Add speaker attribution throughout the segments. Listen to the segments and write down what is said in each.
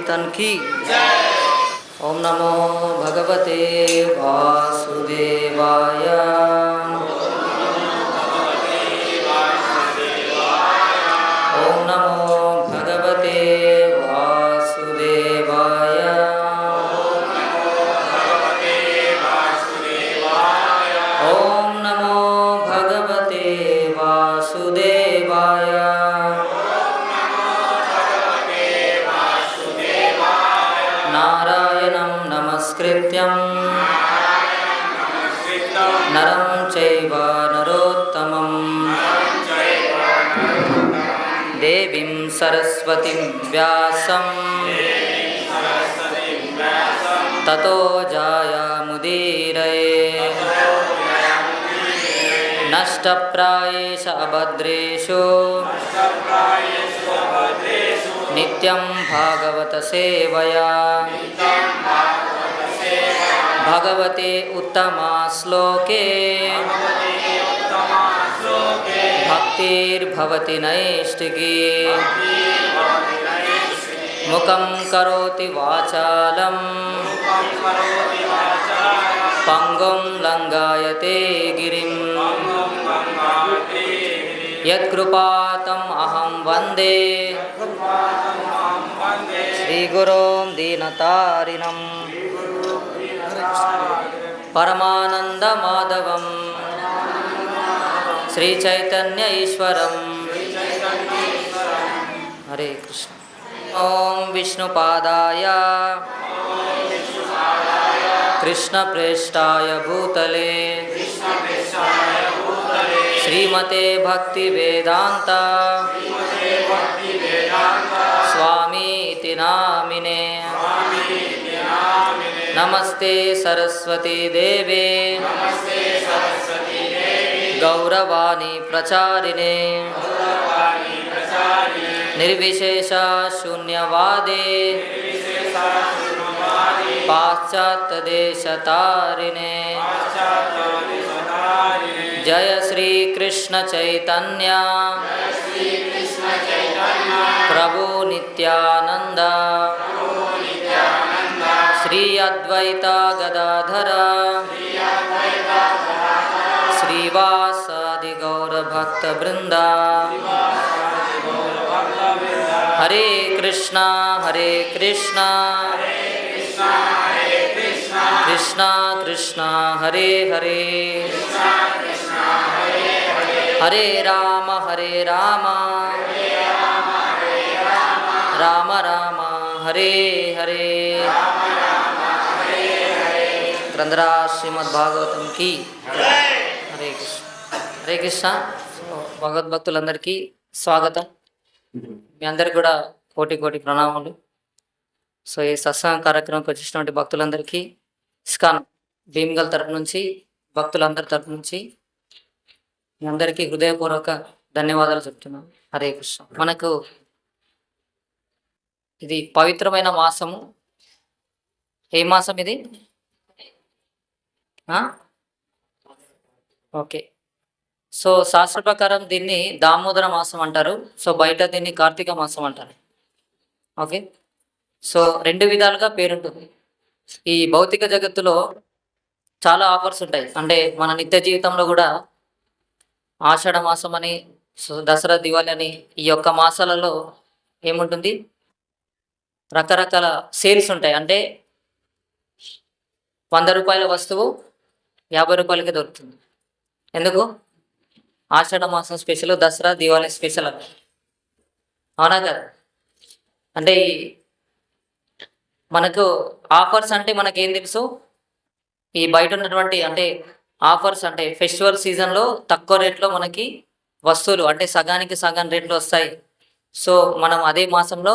Speaker 1: संकीर्तन की ओम नमो भगवते वासुदेवाय। ओम नमो भगवते वासुदेवाय। ओम नमो भगवते वासुदेवाय। नारायणं नमस्कृत्यं नरं चैव नरोत्तमं देवीं सरस्वतीं व्यासं ततो जायामुदीरये। नष्टप्रायेषु अभद्रेषु नित्यं भागवत सेवया भगवते उत्तमा श्लोके भक्तिर्भवति नैष्टिकी। मुखं करोति वाचालं पंगुं लंघयते गिरिं। यत्कृपातम् अहं वन्दे श्रीगुरों दीनतारिणं परमानन्दमाधवं श्रीचैतन्य ईश्वरं। हरे कृष्ण। ओम विष्णुपादाय कृष्णप्रेष्ठाय भूतले श्रीमते भक्तिवेदांत स्वामीति नामिने। नमस्ते सरस्वती देवे गौरवाणी प्रचारिणे निर्विशेष शून्यवादे पाश्चात्य देशतारिणे। जय श्री कृष्ण चैतन्य प्रभु नित्यानंद श्री अद्वैत गदाधर श्रीवासादि गौर भक्त वृंदा। हरे कृष्णा कृष्णा कृष्णा हरे हरे हरे राम राम राम हरे हरे। ग्रंथरा श्रीमद्भागवతం की हरे कृष्ण। हरे कृष्ण। భగవద్ భక్తులందరికీ స్వాగతం। మీ అందరికి కూడా కోటి కోటి ప్రణామాలు। సో ఈ సత్సంగ కార్యక్రమంకి వచ్చేసినటువంటి భక్తులందరికీ ఇస్కాన్ భీమ్గల్ తరపు నుంచి భక్తులందరి తరపు నుంచి మీ అందరికీ హృదయపూర్వక ధన్యవాదాలు చెప్తున్నాను। హరే కృష్ణ। మనకు ఇది పవిత్రమైన మాసము। ఏ మాసం ఇది? ఓకే। సో శాస్త్ర ప్రకారం దీన్ని దామోదర మాసం అంటారు। సో బయట దీన్ని కార్తీక మాసం అంటారు। ఓకే। సో రెండు విధాలుగా పేరుంటుంది। ఈ భౌతిక జగత్తులో చాలా ఆఫర్స్ ఉంటాయి। అంటే మన నిత్య జీవితంలో కూడా ఆషాఢ మాసం అని, దసరా దివాళి అని, ఈ యొక్క మాసాలలో ఏముంటుంది, రకరకాల సేల్స్ ఉంటాయి। అంటే 100 రూపాయల వస్తువు 50 రూపాయలకి దొరుకుతుంది। ఎందుకు? ఆషాఢ మాసం స్పెషల్, దసరా దివాళి స్పెషల్ అంట, అవునా కదా? అంటే మనకు ఆఫర్స్ అంటే మనకేం తెలుసు, ఈ బయట ఉన్నటువంటి అంటే ఆఫర్స్ అంటే ఫెస్టివల్ సీజన్లో తక్కువ రేట్లో మనకి వస్తువులు అంటే సగానికి సగం రేట్లు వస్తాయి। సో మనం అదే మాసంలో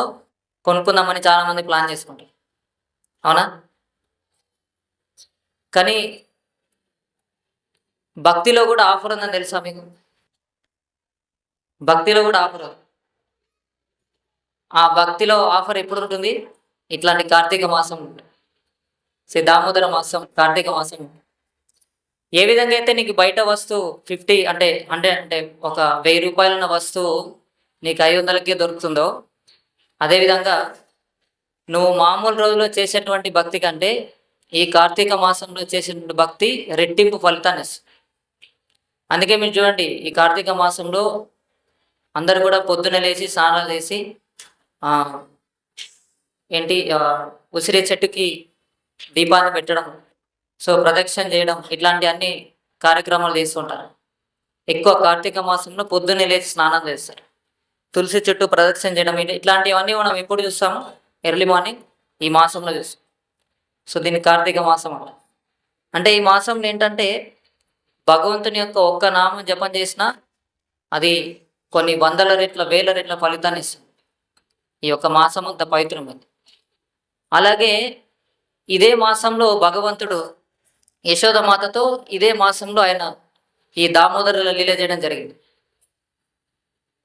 Speaker 1: కొనుక్కుందామని చాలామంది ప్లాన్ చేసుకుంటారు, అవునా? కానీ భక్తిలో కూడా ఆఫర్ ఉందని తెలుసా మీకు? భక్తిలో కూడా ఆఫర్ ఉంది। ఆ భక్తిలో ఆఫర్ ఎప్పుడు ఉంటుంది? ఇట్లాంటి కార్తీక మాసం ఉంటుంది, దామోదర మాసం, కార్తీక మాసం। ఏ విధంగా అయితే నీకు బయట వస్తువు 50 అంటే అంటే అంటే ఒక 1000 రూపాయలు ఉన్న వస్తువు నీకు 500కే దొరుకుతుందో, అదేవిధంగా నువ్వు మామూలు రోజుల్లో చేసేటువంటి భక్తి కంటే ఈ కార్తీక మాసంలో చేసేటువంటి భక్తి రెట్టింపు ఫలితాన్ని ఇస్తుంది. అందుకే మీరు చూడండి, ఈ కార్తీక మాసంలో అందరు కూడా పొద్దున లేచి స్నానాలు చేసి ఉసిరి చెట్టుకి దీపాన్ని పెట్టడం, సో ప్రదక్షిణ చేయడం, ఇట్లాంటి అన్ని కార్యక్రమాలు చేస్తుంటారు. ఎక్కువ కార్తీక మాసంలో పొద్దున్నే లేచి స్నానం చేస్తారు, తులసి చెట్టు ప్రదక్షిణ చేయడం, ఇట్లాంటివన్నీ మనం ఎప్పుడు చూస్తాము? ఎర్లీ మార్నింగ్ ఈ మాసంలో చూస్తాం. సో దీన్ని కార్తీక మాసం అన్న. అంటే ఈ మాసంలో ఏంటంటే భగవంతుని యొక్క ఒక్క నామం జపం చేసినా అది కొన్ని వందల రెట్ల వేల రెట్ల ఫలితాన్ని ఇస్తుంది. ఈ యొక్క మాసం అంత పవిత్రమైంది. అలాగే ఇదే మాసంలో భగవంతుడు యశోదమాతతో ఇదే మాసంలో ఆయన ఈ దామోదర లీల చేయడం జరిగింది.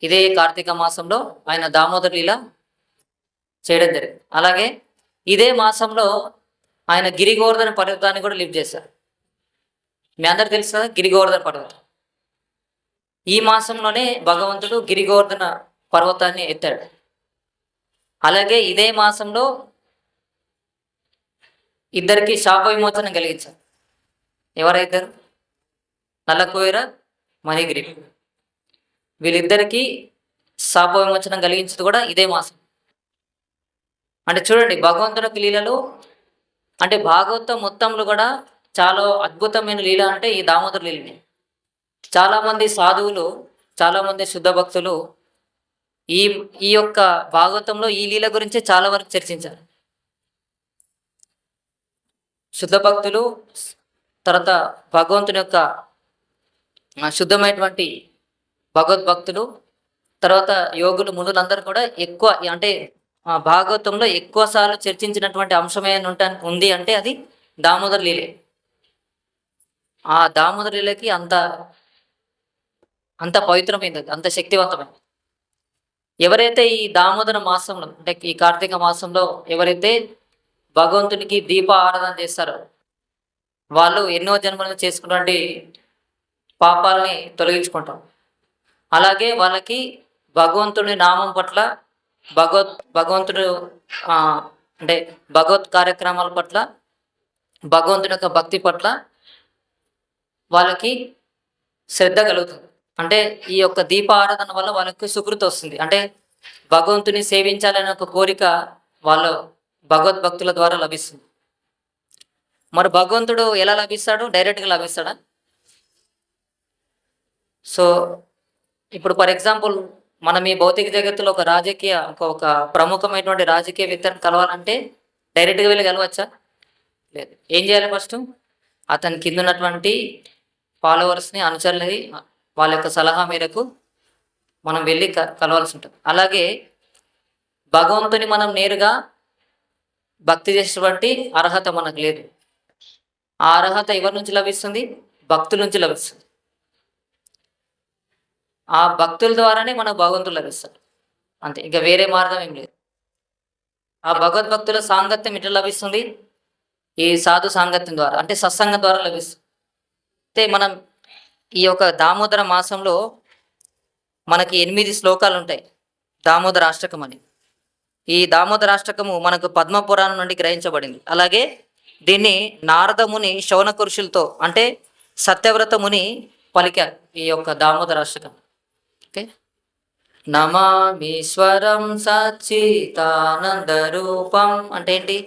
Speaker 1: ఇదే కార్తీక మాసంలో ఆయన దామోదర లీల చేయడం జరిగింది. అలాగే ఇదే మాసంలో ఆయన గిరిగోవర్ధన పర్వతాన్ని కూడా లిఫ్ట్ చేశారు. మీ అందరు తెలుసు కదా గిరిగోవర్ధన పర్వతం. ఈ మాసంలోనే భగవంతుడు గిరిగోవర్ధన పర్వతాన్ని ఎత్తాడు. అలాగే ఇదే మాసంలో ఇద్దరికి శాప విమోచనం కలిగించారు. ఎవరైతారు? నల్లకోయిర, మణిగిరి. వీళ్ళిద్దరికీ శాప విమోచనం కలిగించేది కూడా ఇదే మాసం. అంటే చూడండి, భగవంతుడి లీలలో అంటే భాగవతం మొత్తంలో కూడా చాలా అద్భుతమైన లీల అంటే ఈ దామోదర లీలని. చాలామంది సాధువులు, చాలామంది శుద్ధ భక్తులు ఈ ఈ యొక్క భాగవతంలో ఈ లీల గురించి చాలా వరకు చర్చించారు. శుద్ధ భక్తులు, తర్వాత భగవంతుని యొక్క శుద్ధమైనటువంటి భగవద్భక్తులు, తర్వాత యోగులు, మునులందరూ కూడా ఎక్కువ అంటే భాగవతంలో ఎక్కువ సార్లు చర్చించినటువంటి అంశమే ఉంది అంటే అది దామోదర లీలే. ఆ దామోదర లీలకి అంత పవిత్రమైనది, అంత శక్తివంతమైనది. ఎవరైతే ఈ దామోదర మాసంలో అంటే ఈ కార్తీక మాసంలో ఎవరైతే భగవంతునికి దీప ఆరాధన చేస్తారో వాళ్ళు ఎన్నో జన్మలను చేసుకున్నటువంటి పాపాలని తొలగించుకుంటాం. అలాగే వాళ్ళకి భగవంతుని నామం పట్ల భగవంతుడు అంటే భగవత్ కార్యక్రమాల పట్ల, భగవంతుని యొక్క భక్తి పట్ల వాళ్ళకి శ్రద్ధ కలుగుతుంది. అంటే ఈ యొక్క దీప ఆరాధన వల్ల వాళ్ళకి సుకృతి వస్తుంది. అంటే భగవంతుని సేవించాలనే ఒక కోరిక వాళ్ళు భగవద్భక్తుల ద్వారా లభిస్తుంది. మరి భగవంతుడు ఎలా లభిస్తాడు? డైరెక్ట్గా లభిస్తాడా? సో ఇప్పుడు ఫర్ ఎగ్జాంపుల్ మనం ఈ భౌతిక జగత్తులో ఒక ప్రముఖమైనటువంటి రాజకీయవేత్తను కలవాలంటే డైరెక్ట్గా వెళ్ళి కలవచ్చా? లేదు. ఏం చేయాలి? ఫస్ట్ అతని కింద ఉన్నటువంటి ఫాలోవర్స్ని, అనుచరులని వాళ్ళ యొక్క సలహా మేరకు మనం వెళ్ళి కలవాల్సి ఉంటుంది. అలాగే భగవంతుని మనం నేరుగా భక్తి చేసేటువంటి అర్హత మనకు లేదు. ఆ అర్హత ఎవరి నుంచి లభిస్తుంది? భక్తుల నుంచి లభిస్తుంది. ఆ భక్తుల ద్వారానే మనకు భగవంతుడు లభిస్తాడు, అంతే. ఇంకా వేరే మార్గం ఏం లేదు. ఆ భగవద్భక్తుల సాంగత్యం ఎట్లా లభిస్తుంది? ఈ సాధు సాంగత్యం ద్వారా, అంటే సత్సంగం ద్వారా లభిస్తుంది. అయితే మనం ఈ యొక్క దామోదర మాసంలో మనకి 8 శ్లోకాలు ఉంటాయి. దామోదర అష్టకం అని. ఈ దామోదర అష్టకము మనకు పద్మపురాణం నుండి గ్రహించబడింది. అలాగే దీన్ని నారద ముని శౌనక ఋషులతో అంటే సత్యవ్రత ముని పలికారు ఈ యొక్క దామోదర అష్టకం. ఓకే. నమామీశ్వరం సచ్చిదానంద రూపం అంటే ఏంటి?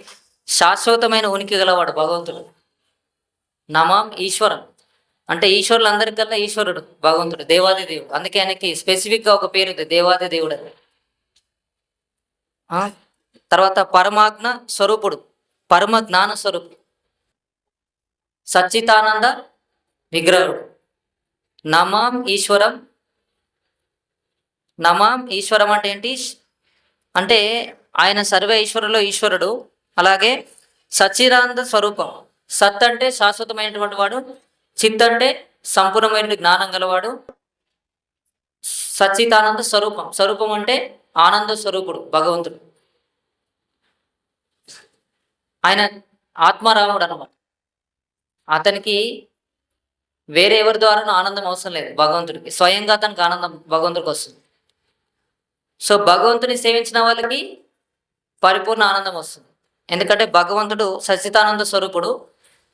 Speaker 1: శాశ్వతమైన ఉనికి గలవాడు భగవంతుడు. నమాం ఈశ్వరం అంటే ఈశ్వరులందరికల్లా ఈశ్వరుడు భగవంతుడు, దేవాది దేవుడు. అందుకే ఆయనకి స్పెసిఫిక్గా ఒక పేరు ఉంది, దేవాది దేవుడు అని. తర్వాత పరమాజ్ఞ స్వరూపుడు, పరమ జ్ఞాన స్వరూపుడు, సచ్చితానంద విగ్రహుడు. నమాం ఈశ్వరం. నమాం ఈశ్వరం అంటే ఏంటి? అంటే ఆయన సర్వ ఈశ్వరులో ఈశ్వరుడు. అలాగే సచ్చిదానంద స్వరూపం. సత్ అంటే శాశ్వతమైనటువంటి వాడు, చిత్ అంటే సంపూర్ణమైన జ్ఞానం గలవాడు, సచ్చిదానంద స్వరూపం. స్వరూపం అంటే ఆనంద స్వరూపుడు భగవంతుడు. ఆయన ఆత్మారాముడు అన్నమాట. అతనికి వేరే ఎవరి ద్వారానూ ఆనందం అవసరం లేదు భగవంతుడికి, స్వయంగా అతనికి ఆనందం భగవంతుడికి వస్తుంది. సో భగవంతుని సేవించిన వాళ్ళకి పరిపూర్ణ ఆనందం వస్తుంది. ఎందుకంటే భగవంతుడు సచ్చిదానంద స్వరూపుడు,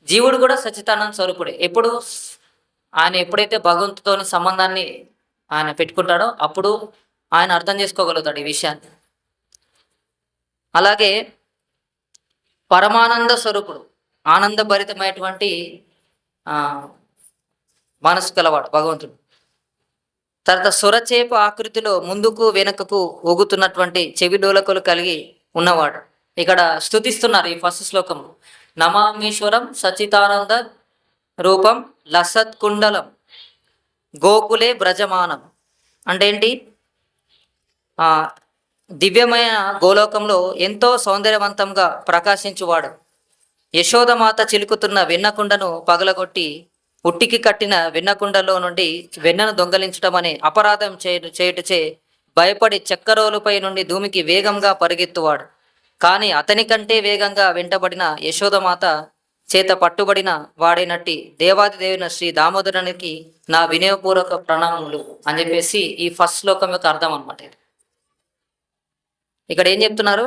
Speaker 1: జీవుడు కూడా సచ్చిదానంద స్వరూపుడే. ఆయన ఎప్పుడైతే భగవంతుతోని సంబంధాన్ని ఆయన పెట్టుకుంటాడో అప్పుడు ఆయన అర్థం చేసుకోగలుగుతాడు ఈ విషయాన్ని. అలాగే పరమానంద స్వరూపుడు, ఆనందభరితమైనటువంటి మనసు కలవాడు భగవంతుడు. తర్వాత సొరచేప ఆకృతిలో ముందుకు వెనుకకు ఊగుతున్నటువంటి చెవిడోలకులు కలిగి ఉన్నవాడు. ఇక్కడ స్తుతిస్తున్నారు ఈ ఫస్ట్ శ్లోకం. నమామీశ్వరం సచితానంద రూపం లసత్ కుండలం గోకులే బ్రజమానం. అంటే ఏంటి? దివ్యమైన గోలోకంలో ఎంతో సౌందర్యవంతంగా ప్రకాశించువాడు. యశోదమాత చిలుకుతున్న వెన్నకుండను పగలగొట్టి ఉట్టికి కట్టిన వెన్నకుండలో నుండి వెన్నను దొంగలించడం అనే అపరాధం చేయుటచే భయపడి చక్కరోలుపై నుండి భూమికి వేగంగా పరిగెత్తువాడు. కానీ అతని కంటే వేగంగా వెంటబడిన యశోదమాత చేత పట్టుబడిన వాడైనట్టి దేవాది దేవుని శ్రీ దామోదరునికి నా వినయపూర్వక ప్రణామములు అని చెప్పేసి ఈ ఫస్ట్ శ్లోకం యొక్క అర్థం అనమాట. ఇక్కడ ఏం చెప్తున్నారు?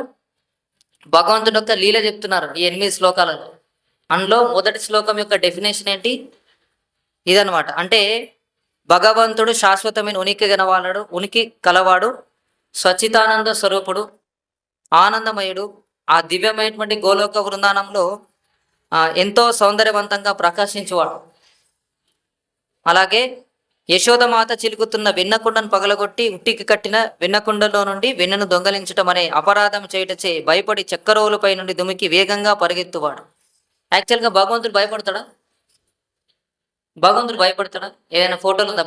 Speaker 1: భగవంతుడి యొక్క లీల చెప్తున్నారు ఈ 8 శ్లోకాలలో. అందులో మొదటి శ్లోకం యొక్క డెఫినేషన్ ఏంటి? ఇదనమాట. అంటే భగవంతుడు శాశ్వతమైన ఉనికి కలవాడు, స్వచ్చితానంద స్వరూపుడు, ఆనందమయుడు. ఆ దివ్యమైనటువంటి గోలోక బృందానంలో ఎంతో సౌందర్యవంతంగా ప్రకాశించేవాడు. అలాగే యశోదమాత చిలుకుతున్న వెన్నకుండను పగలగొట్టి ఉట్టికి కట్టిన వెన్నకుండలో నుండి వెన్నను దొంగలించటం అనే అపరాధం చేయటచే భయపడి చక్కరోలుపై నుండి దుమికి వేగంగా పరిగెత్తువాడు. యాక్చువల్గా భగవంతుడు భయపడతాడా? భగవంతుడు భయపడతాడా? ఏదైనా ఫోటోలు ఉందా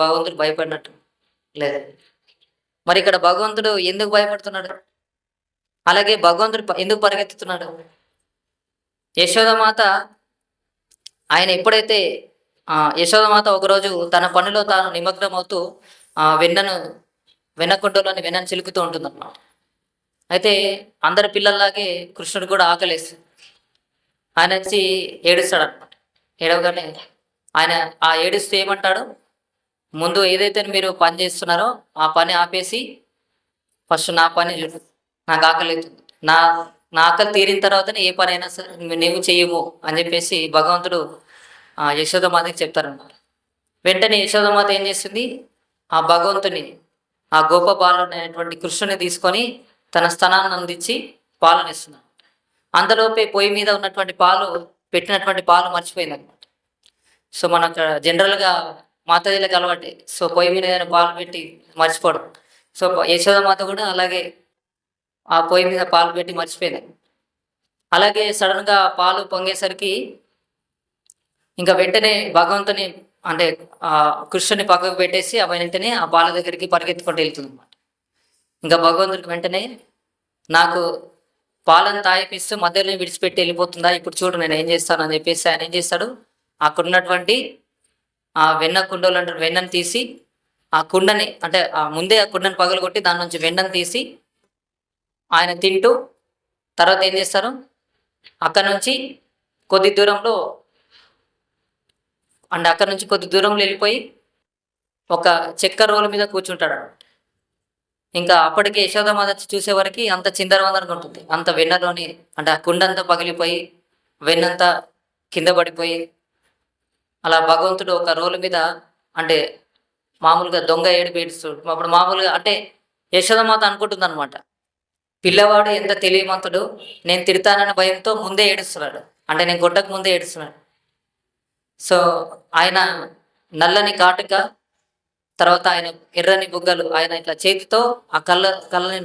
Speaker 1: భగవంతుడు భయపడినట్టు? లేదు. మరి ఇక్కడ భగవంతుడు ఎందుకు భయపడుతున్నాడు? అలాగే భగవంతుడు ఎందుకు పరిగెత్తుతున్నాడు? యశోదమాత ఆయన ఎప్పుడైతే యశోదమాత ఒకరోజు తన పనిలో తాను నిమగ్నమవుతూ వెన్నకుంటలోని వెన్నను చిలుకుతూ ఉంటుందన్నమాట. అయితే అందరి పిల్లల్లాగే కృష్ణుడు కూడా ఆకలేస్తుంది. ఆయన వచ్చి ఏడుస్తాడు అనమాట. ఏడవగానే ఆయన ఏడుస్తూ ఏమంటాడు? ముందు ఏదైతే మీరు పని చేస్తున్నారో ఆ పని ఆపేసి ఫస్ట్ నా పని చూడు, నాకు ఆకలి అవుతుంది, నా ఆకలి తీరిన తర్వాతనే ఏ పని అయినా సరే నువ్వు చెయ్యము అని చెప్పేసి భగవంతుడు యశోదమాతకి చెప్తారన్నమాట. వెంటనే యశోదమాత ఏం చేస్తుంది? ఆ భగవంతుని, ఆ గోప బాలుడైనటువంటి కృష్ణుని తీసుకొని తన స్థనాన్ని అందించి పాలనిస్తున్నాడు. అంతలోపే పొయ్యి మీద ఉన్నటువంటి పెట్టినటువంటి పాలు మర్చిపోయింది అనమాట. సో మనకు జనరల్గా మాతాజీలకు అలవాటే. సో పొయ్యి మీద ఏదైనా పాలు పెట్టి మర్చిపోవడం. సో యశోదమాత కూడా అలాగే ఆ పొయ్యి మీద పాలు పెట్టి మర్చిపోయింది. అలాగే సడన్గా పాలు పొంగేసరికి ఇంకా వెంటనే భగవంతుని అంటే కృష్ణుని పక్కకు పెట్టేసి వెంటనే ఆ పాల దగ్గరికి పరిగెత్తుకుంటూ వెళ్తుంది అనమాట. ఇంకా భగవంతుడికి వెంటనే నాకు పాలను తాగిపిస్తూ మధ్యలో విడిచిపెట్టి వెళ్ళిపోతుందా, ఇప్పుడు చూడు నేను ఏం చేస్తాను అని చెప్పేసి ఆయన ఏం చేస్తాడు? అక్కడ ఉన్నటువంటి ఆ వెన్న కుండలు అంటే వెన్నను తీసి ఆ కుండని అంటే ముందే ఆ కుండని పగలగొట్టి దాని నుంచి వెన్నను తీసి ఆయన తింటూ తర్వాత ఏం చేస్తారు? అక్కడ నుంచి కొద్ది దూరంలో వెళ్ళిపోయి ఒక చెక్క రోల మీద కూర్చుంటాడు. ఇంకా అప్పటికే యశోదమాత చూసేవరకు అంత చిందరవందరగా ఉంటుంది. అంత వెన్నలోని అంటే ఆ కుండంతా పగిలిపోయి వెన్నంతా కింద పడిపోయి అలా భగవంతుడు ఒక రోలు మీద అంటే మామూలుగా దొంగ ఏడుపు ఏడుస్తాడు. అప్పుడు మామూలుగా అంటే యశోదమాత అనుకుంటుంది అనమాట, పిల్లవాడు ఎంత తెలియమంతుడు, నేను తిడతానని భయంతో ముందే ఏడుస్తున్నాడు, అంటే నేను కొట్టక ముందే ఏడుస్తున్నాడు. సో ఆయన నల్లని కాటుక, తర్వాత ఆయన ఎర్రని బుగ్గలు, ఆయన ఇట్లా చేతితో ఆ కళ్ళని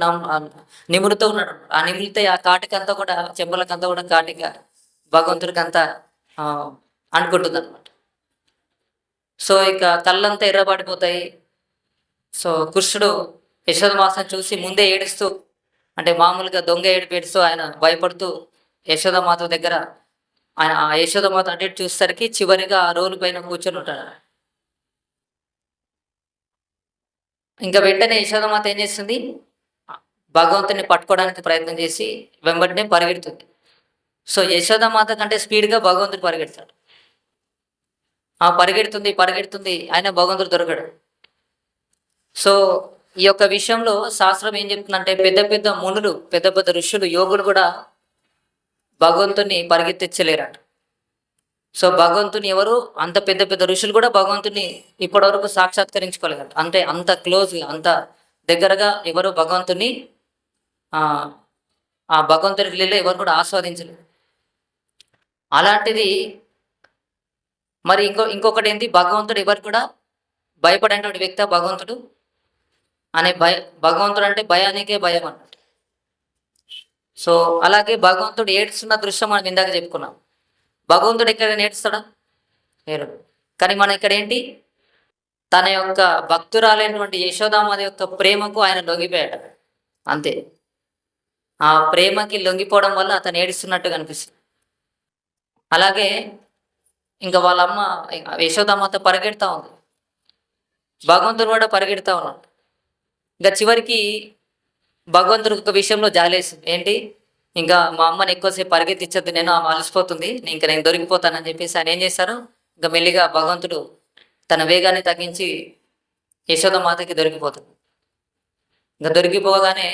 Speaker 1: నిమురుతూ ఉన్నాడు. ఆ నిమిరితే ఆ కాటికంతా కూడా చెంబలకంతా కూడా కాటిక భగవంతుడికి అంతా అనుకుంటుంది అనమాట. సో ఇక కళ్ళంతా ఎర్రబడిపోతాయి. సో కృష్ణుడు యశోదమాతను చూసి ముందే ఏడుస్తూ అంటే మామూలుగా దొంగ ఏడుస్తూ ఆయన భయపడుతూ యశోదమాత దగ్గర ఆయన ఆ యశోదమాత అంటే చూసేసరికి చివరిగా ఆ రోలు పైన కూర్చొని ఉంటాడు. ఇంకా వెంటనే యశోదమాత ఏం చేస్తుంది? భగవంతుని పట్టుకోవడానికి ప్రయత్నం చేసి వెంబడినే పరిగెడుతుంది. సో యశోదమాత కంటే స్పీడ్గా భగవంతుడు పరిగెడతాడు. పరిగెడుతుంది ఆయన భగవంతుడు దొరకడు. సో ఈ యొక్క విషయంలో శాస్త్రం ఏం చెప్తుందంటే పెద్ద పెద్ద మునులు, పెద్ద పెద్ద ఋషులు, యోగులు కూడా భగవంతుని పరిగెత్తించలేరట. సో భగవంతుని ఎవరు, అంత పెద్ద పెద్ద ఋషులు కూడా భగవంతుని ఇప్పటివరకు సాక్షాత్కరించుకోలేదట. అంటే అంత క్లోజ్గా, అంత దగ్గరగా ఎవరు భగవంతుని ఆ భగవంతుని లీల ఎవరు కూడా ఆస్వాదించలేదు. అలాంటిది మరి ఇంకొకటి ఏంటి, భగవంతుడు ఎవరు కూడా భయపడేటువంటి వ్యక్తి భగవంతుడు అనే భగవంతుడు అంటే భయానికే భయం అన్నట్టు. సో అలాగే భగవంతుడు ఏడుస్తున్న దృశ్యం మనం ఇందాక చెప్పుకున్నాం. భగవంతుడు ఎక్కడైనా ఏడుస్తాడా? లేరు. కానీ మనం ఇక్కడ ఏంటి, తన యొక్క భక్తురాలైనటువంటి యశోదామాత యొక్క ప్రేమకు ఆయన లొంగిపోయాడు అంతే. ఆ ప్రేమకి లొంగిపోవడం వల్ల అతను ఏడుస్తున్నట్టు కనిపిస్తుంది. అలాగే ఇంకా వాళ్ళమ్మ యశోదామాత పరిగెడతా ఉంది, భగవంతుడు కూడా పరిగెడతా ఉన్నాడు. ఇంకా చివరికి భగవంతుడికి ఒక విషయంలో జాలేసింది. ఏంటి, ఇంకా మా అమ్మని ఎక్కువసేపు పరిగెత్తించద్దు, నేను ఆమె అలసిపోతుంది, నేను దొరికిపోతానని చెప్పేసి ఆయన ఏం చేశారు, ఇంకా మెల్లిగా భగవంతుడు తన వేగాన్ని తగ్గించి యశోదమాతకి దొరికిపోతుంది. ఇంకా దొరికిపోగానే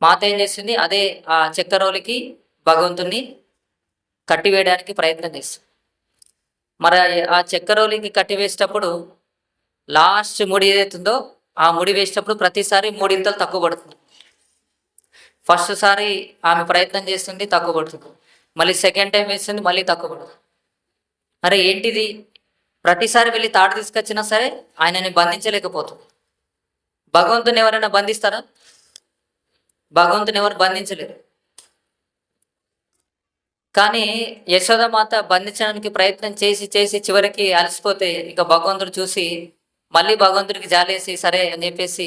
Speaker 1: మాత ఏం చేస్తుంది, అదే ఆ చక్కెరోలికి భగవంతుణ్ణి కట్టివేయడానికి ప్రయత్నం చేస్తుంది. మరి ఆ చక్కెరోలికి కట్టివేసేటప్పుడు లాస్ట్ ముడి ఏదైతుందో ఆ ముడి వేసేటప్పుడు ప్రతిసారి మూడింతలు తక్కువ పడుతుంది. ఫస్ట్ సారి ఆమె ప్రయత్నం చేస్తుంది, తక్కువ పడుతుంది. మళ్ళీ సెకండ్ టైం వేస్తుంది, మళ్ళీ తక్కువ పడుతుంది. అరే ఏంటిది, ప్రతిసారి వెళ్ళి తాడు తీసుకొచ్చినా సరే ఆయనని బంధించలేకపోతుంది. భగవంతుని ఎవరైనా బంధిస్తారా? భగవంతుని ఎవరు బంధించలేరు. కానీ యశోదమాత బంధించడానికి ప్రయత్నం చేసి చేసి చివరికి అలసిపోతే ఇక భగవంతుడు చూసి మళ్ళీ భగవంతుడికి జాలేసి సరే అని చెప్పేసి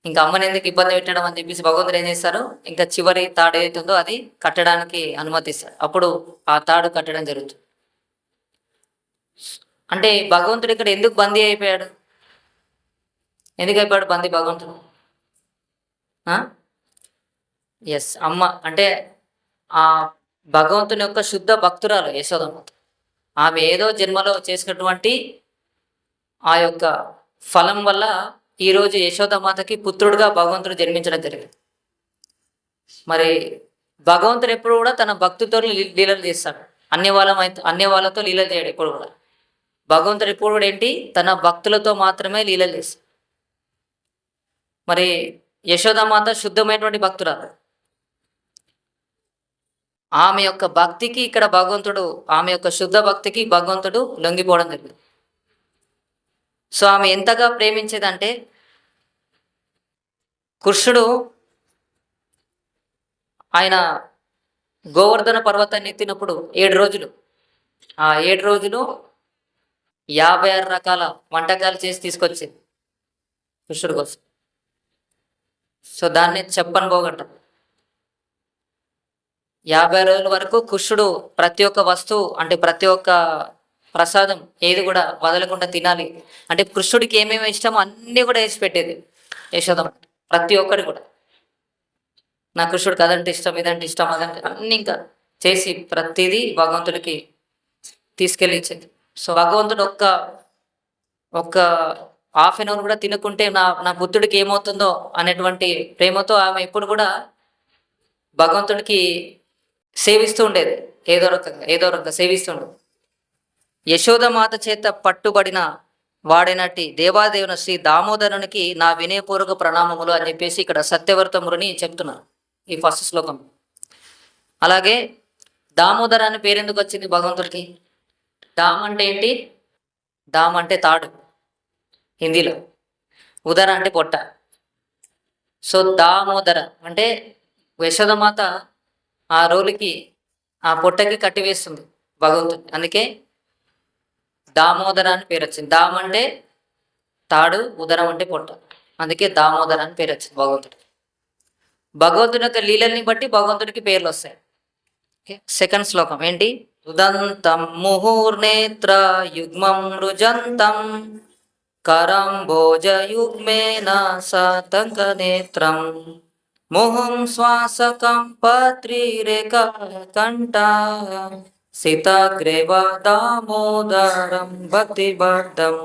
Speaker 1: ఇంకా అమ్మని ఎందుకు ఇబ్బంది పెట్టడం అని చెప్పేసి భగవంతుడు ఏం చేస్తారు, ఇంకా చివరి తాడు ఏదైతుందో అది కట్టడానికి అనుమతిస్తారు. అప్పుడు ఆ తాడు కట్టడం జరుగుతుంది. అంటే భగవంతుడు ఇక్కడ ఎందుకు బందీ అయిపోయాడు? ఎందుకు అయిపోయాడు బందీ భగవంతుడు? ఎస్, అమ్మ అంటే ఆ భగవంతుని యొక్క శుద్ధ భక్తురాలు యశోదమ్మ. ఆమె ఏదో జన్మలో చేసినటువంటి ఆ యొక్క ఫలం వల్ల ఈరోజు యశోదమాతకి పుత్రుడుగా భగవంతుడు జన్మించడం జరిగింది. మరి భగవంతుడు ఎప్పుడు కూడా తన భక్తులతో లీలలు చేస్తాడు. అన్య వాళ్ళతో లీలలు చేయడు ఎప్పుడు కూడా. భగవంతుడు ఎప్పుడు కూడా ఏంటి, తన భక్తులతో మాత్రమే లీలలు చేస్తాడు. మరి యశోదమాత శుద్ధమైనటువంటి భక్తురాలు. ఆమె యొక్క భక్తికి ఇక్కడ భగవంతుడు, ఆమె యొక్క శుద్ధ భక్తికి భగవంతుడు లొంగిపోవడం జరిగింది. సో ఆమె ఎంతగా ప్రేమించేదంటే కృష్ణుడు ఆయన గోవర్ధన పర్వతాన్ని ఎత్తినప్పుడు 7 రోజులు, ఆ 7 రోజులు 56 రకాల వంటకాలు చేసి తీసుకొచ్చింది కృష్ణుడి కోసం. సో దాన్ని చెప్పని పోగొట్టాం. 50 రోజుల వరకు కృష్ణుడు ప్రతి ఒక్క వస్తువు అంటే ప్రతి ఒక్క ప్రసాదం ఏది కూడా వదలకుండా తినాలి. అంటే కృష్ణుడికి ఏమేమి ఇష్టమో అన్నీ కూడా వేసి పెట్టేది యశోదమ్మ. ప్రతి ఒక్కటి కూడా నా కృష్ణుడికి అదంటే ఇష్టం, ఇదంటే ఇష్టం, అదంటే అన్నీ ఇంకా చేసి ప్రతిదీ భగవంతుడికి తీసుకెళ్ళి ఇచ్చేది. సో భగవంతుడు ఒక్క హాఫ్ అన్ అవర్ కూడా తినకుంటే నా బుద్ధుడికి ఏమవుతుందో అనేటువంటి ప్రేమతో ఆమె ఎప్పుడు కూడా భగవంతుడికి సేవిస్తూ ఉండేది. ఏదో రకంగా సేవిస్తూ ఉండేది. యశోదమాత చేత పట్టుబడిన వాడినట్టి దేవాదేవుని శ్రీ దామోదరునికి నా వినయపూర్వక ప్రణామములు అని చెప్పేసి ఇక్కడ సత్యవర్త ముని చెప్తున్నారు ఈ ఫస్ట్ శ్లోకం. అలాగే దామోదర అని పేరెందుకు వచ్చింది భగవంతుడికి? దామ్ అంటే ఏంటి? దామ్ అంటే తాడు హిందీలో, ఉదర అంటే పొట్ట. సో దామోదర అంటే యశోదమాత ఆ రోలుకి ఆ పొట్టకి కట్టివేస్తుంది భగవంతుడు, అందుకే దామోదర అని పేరు వచ్చింది. దామ్ అంటే తాడు, ఉదరం అంటే పొట్ట, అందుకే దామోదర అని పేరు వచ్చింది భగవంతుడికి. భగవంతుని యొక్క లీలల్ని బట్టి భగవంతుడికి పేర్లు వస్తాయి. ఓకే, సెకండ్ శ్లోకం ఏంటి? ఉదంతం ముహూర్నేత్ర యుగ్మం రుజంతం కరం భోజయుగ్మేన సతంక నేత్రం ముహం శ్వాసకం పత్రిరేక కంఠ సీతాగ్రేవ దామోదరం భక్తిబద్ధం.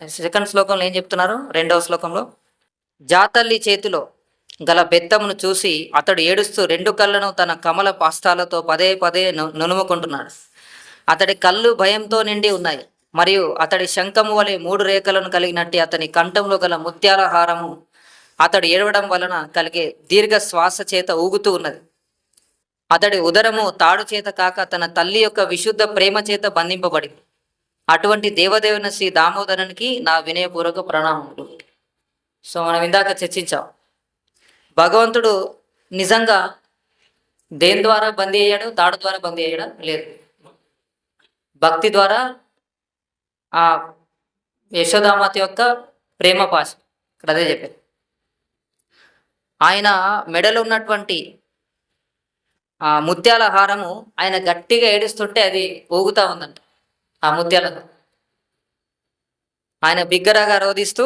Speaker 1: సెకండ్ శ్లోకంలో ఏం చెప్తున్నారు? రెండవ శ్లోకంలో, జాతల్లి చేతిలో గల బెత్తమును చూసి అతడు ఏడుస్తూ రెండు కళ్ళను తన కమల పాస్తాలతో పదే పదే నునుముకుంటున్నాడు. అతడి కళ్ళు భయంతో నిండి ఉన్నాయి, మరియు అతడి శంఖము వలె 3 రేఖలను కలిగినట్టు అతని కంఠంలో గల ముత్యాల హారము అతడు ఏడవడం వలన కలిగే దీర్ఘ శ్వాస చేత ఊగుతూ ఉన్నది. అతడి ఉదరము తాడు చేత కాక తన తల్లి యొక్క విశుద్ధ ప్రేమ చేత బంధింపబడి. అటువంటి దేవదేవుని శ్రీ దామోదరునికి నా వినయపూర్వక ప్రణామములు. సో మనం ఇందాక చర్చించాం, భగవంతుడు నిజంగా దేని ద్వారా బందీ అయ్యాడు? తాడు ద్వారా బందీ అయ్యాడా? లేదు, భక్తి ద్వారా ఆ యశోదామాత యొక్క ప్రేమ పాశ. ఇక్కడ అదే చెప్పారు. ఆయన మెడలో ఉన్నటువంటి ఆ ముత్యాల హారము ఆయన గట్టిగా ఏడుస్తుంటే అది ఊగుతూ ఉందంట. ఆ ముత్యాలను ఆయన బిగ్గరగా రోధిస్తూ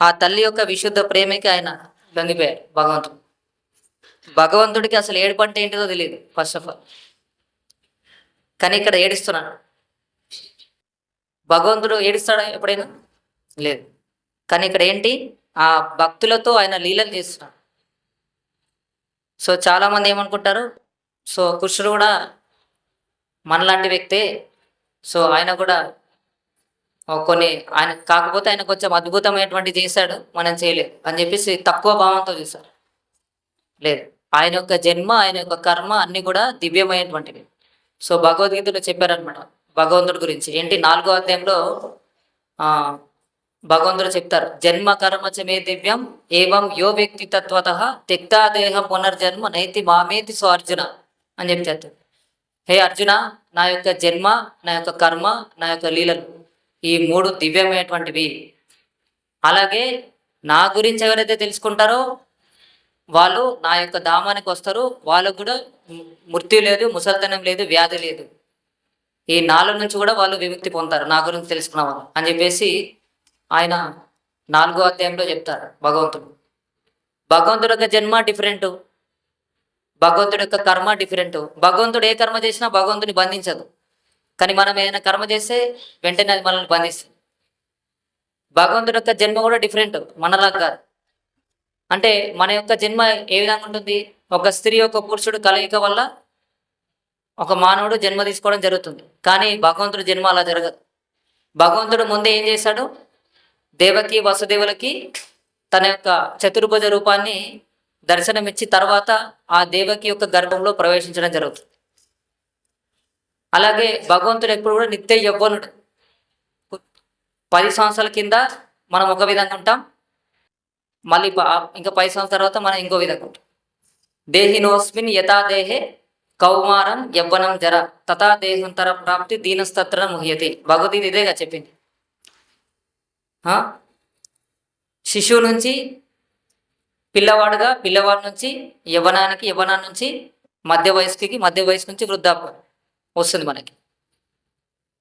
Speaker 1: ఆ తల్లి యొక్క విశుద్ధ ప్రేమకి ఆయన లొంగిపోయాడు. భగవంతుడికి అసలు ఏడుపు అంటే ఏంటిదో తెలియదు ఫస్ట్ ఆఫ్ ఆల్, కానీ ఇక్కడ ఏడుస్తున్నాడు. భగవంతుడు ఏడుస్తాడా ఎప్పుడైనా? లేదు. కానీ ఇక్కడ ఏంటి? ఆ భక్తులతో ఆయన లీలలు చేస్తున్నాడు. సో చాలామంది ఏమనుకుంటారు, సో కృష్ణుడు కూడా మనలాంటి వ్యక్తే, సో ఆయన కూడా కొన్ని ఆయన కాకపోతే ఆయన కొంచెం అద్భుతమైనటువంటి చేశాడు, మనం చేయలేదు అని చెప్పేసి తక్కువ భావంతో చూశారు. లేదు, ఆయన యొక్క జన్మ, ఆయన యొక్క కర్మ అన్నీ కూడా దివ్యమైనటువంటివి. సో భగవద్గీతలో చెప్పారనమాట భగవంతుడి గురించి. ఏంటి? 4వ అధ్యాయంలో భగవంతుడు చెప్తారు, జన్మ కర్మచమే దివ్యం ఏవం యో వ్యక్తి తత్వత త్యక్తా దేహ పునర్జన్మ నైతి మామేతి సో అర్జున అని చెప్తారు. హే అర్జున, నా యొక్క జన్మ, నా యొక్క కర్మ, నా యొక్క లీలలు ఈ 3 దివ్యమైనటువంటివి. అలాగే నా గురించి ఎవరైతే తెలుసుకుంటారో వాళ్ళు నా యొక్క ధామానికి వస్తారు. వాళ్ళకు కూడా మృత్యు లేదు, ముసల్తనం లేదు, వ్యాధి లేదు. ఈ 4 నుంచి కూడా వాళ్ళు విముక్తి పొందుతారు నా గురించి తెలుసుకున్న వాళ్ళు అని చెప్పేసి ఆయన 4వ అధ్యాయంలో చెప్తారు భగవంతుడు. భగవంతుడి యొక్క జన్మ డిఫరెంట్, భగవంతుడి యొక్క కర్మ డిఫరెంట్. భగవంతుడు ఏ కర్మ చేసినా భగవంతుని బంధించదు, కానీ మనం ఏదైనా కర్మ చేస్తే వెంటనే అది మనల్ని బంధిస్తుంది. భగవంతుడి యొక్క జన్మ కూడా డిఫరెంట్, మనలా కాదు. అంటే మన యొక్క జన్మ ఏ విధంగా ఉంటుంది? ఒక స్త్రీ ఒక పురుషుడు కలయిక వల్ల ఒక మానవుడు జన్మ తీసుకోవడం జరుగుతుంది. కానీ భగవంతుడి జన్మ అలా జరగదు. భగవంతుడు ముందే ఏం చేశాడు? దేవకి వసుదేవులకి తన యొక్క చతుర్భుజ రూపాన్ని దర్శనమిచ్చి తర్వాత ఆ దేవకి యొక్క గర్భంలో ప్రవేశించడం జరుగుతుంది. అలాగే భగవంతుడు ఎప్పుడు కూడా నిత్య యవ్వనుడు. 10 సంవత్సరాల కింద మనం ఒక విధంగా ఉంటాం, మళ్ళీ ఇంకా 10 సంవత్సరాల తర్వాత మనం ఇంకో విధంగా ఉంటాం. దేహినోస్మిన్ యథా దేహే కౌమారం యవ్వనం జర తథా దేహంతర ప్రాప్తి దీనస్తత్ర ముహ్యతి. భగవద్గీత ఇదేగా చెప్పింది. శిశువు నుంచి పిల్లవాడుగా, పిల్లవాడి నుంచి యవ్వనానికి, యవ్వనాన్ని నుంచి మధ్య వయస్సుకి, మధ్య వయసు నుంచి వృద్ధాప్యం వస్తుంది మనకి.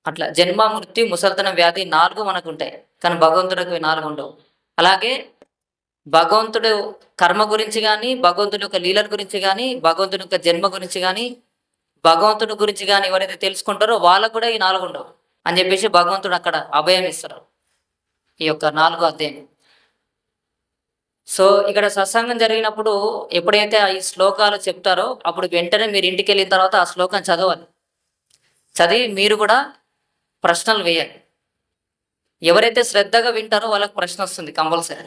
Speaker 1: అట్లా జన్మ, మృత్యు, ముసల్తనం, వ్యాధి 4 మనకు ఉంటాయి, కానీ భగవంతుడికి 4 ఉండవు. అలాగే భగవంతుడు కర్మ గురించి కానీ, భగవంతుడి యొక్క లీలల గురించి కానీ, భగవంతుడి యొక్క జన్మ గురించి కానీ, భగవంతుడి గురించి కానీ ఎవరైతే తెలుసుకుంటారో వాళ్ళకు కూడా ఈ 4 ఉండవు అని చెప్పేసి భగవంతుడు అక్కడ అభయం ఇస్తారు ఈ యొక్క 4వ అధ్యాయం. సో ఇక్కడ సత్సంగం జరిగినప్పుడు ఎప్పుడైతే ఈ శ్లోకాలు చెప్తారో అప్పుడు వెంటనే మీరు ఇంటికి వెళ్ళిన తర్వాత ఆ శ్లోకం చదవాలి. చదివి మీరు కూడా ప్రశ్నలు వేయాలి. ఎవరైతే శ్రద్ధగా వింటారో వాళ్ళకి ప్రశ్న వస్తుంది కంపల్సరీ.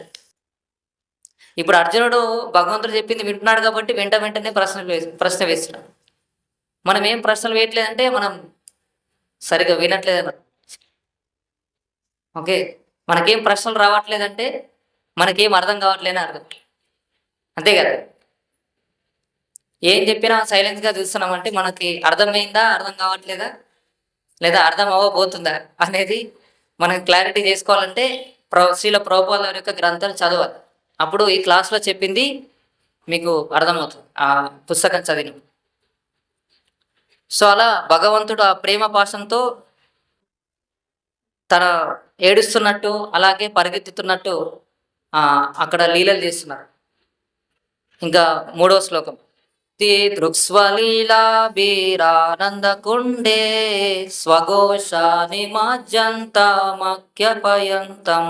Speaker 1: ఇప్పుడు అర్జునుడు భగవంతుడు చెప్పింది వింటున్నాడు కాబట్టి వెంటనే ప్రశ్న వేస్తున్నాడు. మనం ఏం ప్రశ్నలు వేయట్లేదంటే మనం సరిగా వినట్లేదన్న. ఓకే, మనకేం ప్రశ్నలు రావట్లేదంటే మనకేం అర్థం కావట్లేదని అర్థం, అంతే కదా. ఏం చెప్పినా సైలెన్స్గా చూస్తున్నామంటే మనకి అర్థమైందా, అర్థం కావట్లేదా, లేదా అర్థం అవ్వబోతుందా అనేది మనం క్లారిటీ చేసుకోవాలంటే శ్రీల ప్రభుపాద యొక్క గ్రంథాలు చదవాలి. అప్పుడు ఈ క్లాస్లో చెప్పింది మీకు అర్థమవుతుంది ఆ పుస్తకం చదివి. సో అలా భగవంతుడు ఆ ప్రేమ పాశంతో తన ఏడుస్తున్నట్టు అలాగే పరిగెత్తుతున్నట్టు అక్కడ లీలలు చేస్తున్నారు. ఇంకా 3వ శ్లోకం, దృక్స్వలీలాభిరానందకుండే స్వఘోషాని మాజ్యంతమఖ్యపయంతం